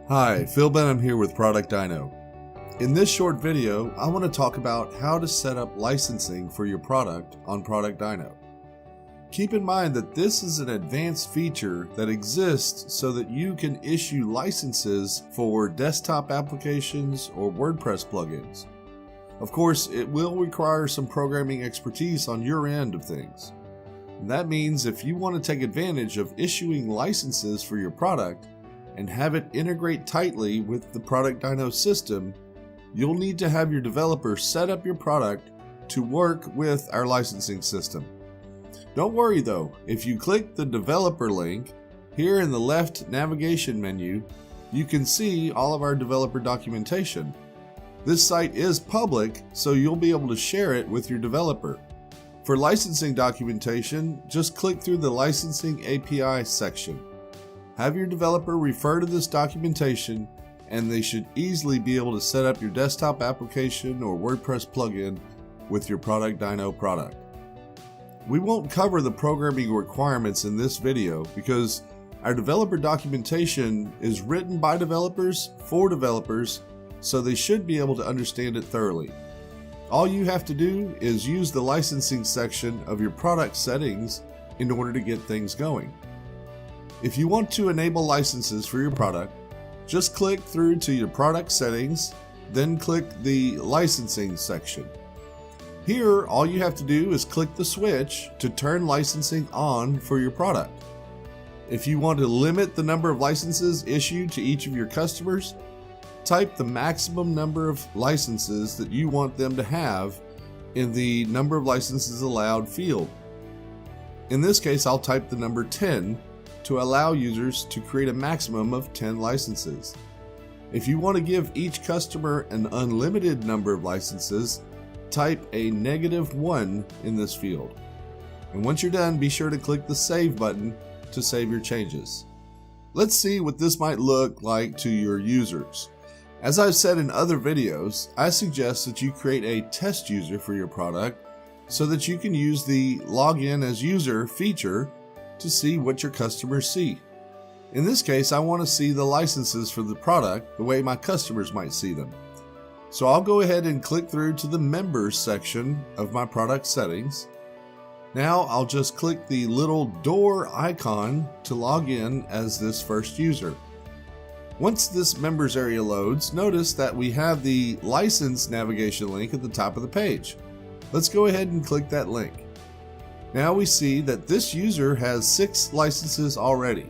Hi, Phil Benham here with ProductDyno. In this short video, I want to talk about how to set up licensing for your product on ProductDyno. Keep in mind that this is an advanced feature that exists so that you can issue licenses for desktop applications or WordPress plugins. Of course, it will require some programming expertise on your end of things. And that means if you want to take advantage of issuing licenses for your product, and have it integrate tightly with the ProductDyno system, you'll need to have your developer set up your product to work with our licensing system. Don't worry though, if you click the developer link here in the left navigation menu, you can see all of our developer documentation. This site is public, so you'll be able to share it with your developer. For licensing documentation, just click through the Licensing API section. Have your developer refer to this documentation, and they should easily be able to set up your desktop application or WordPress plugin with your ProductDyno product. We won't cover the programming requirements in this video because our developer documentation is written by developers for developers, so they should be able to understand it thoroughly. All you have to do is use the licensing section of your product settings in order to get things going. If you want to enable licenses for your product, just click through to your product settings, then click the licensing section. Here, all you have to do is click the switch to turn licensing on for your product. If you want to limit the number of licenses issued to each of your customers, type the maximum number of licenses that you want them to have in the number of licenses allowed field. In this case, I'll type the number 10 to allow users to create a maximum of 10 licenses. If you want to give each customer an unlimited number of licenses, type a -1 in this field. And once you're done, be sure to click the Save button to save your changes. Let's see what this might look like to your users. As I've said in other videos, I suggest that you create a test user for your product so that you can use the Login as User feature to see what your customers see. In this case, I want to see the licenses for the product the way my customers might see them. So I'll go ahead and click through to the Members section of my product settings. Now I'll just click the little door icon to log in as this first user. Once this Members area loads, notice that we have the license navigation link at the top of the page. Let's go ahead and click that link. Now we see that this user has 6 licenses already.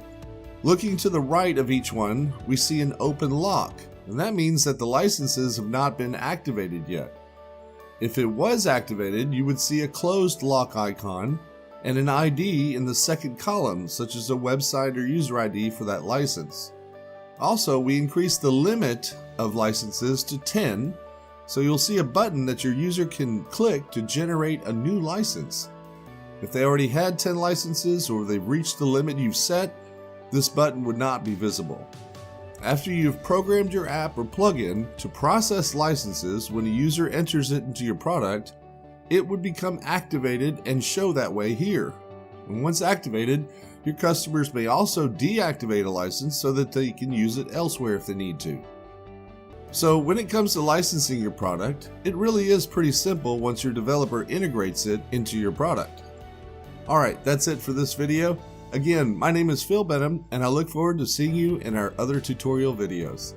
Looking to the right of each one, we see an open lock, and that means that the licenses have not been activated yet. If it was activated, you would see a closed lock icon and an ID in the second column, such as a website or user ID for that license. Also, we increased the limit of licenses to 10, so you'll see a button that your user can click to generate a new license. If they already had 10 licenses or they've reached the limit you've set, this button would not be visible. After you've programmed your app or plugin to process licenses when a user enters it into your product, it would become activated and show that way here. And once activated, your customers may also deactivate a license so that they can use it elsewhere if they need to. So when it comes to licensing your product, it really is pretty simple once your developer integrates it into your product. Alright, that's it for this video. Again, my name is Phil Benham, and I look forward to seeing you in our other tutorial videos.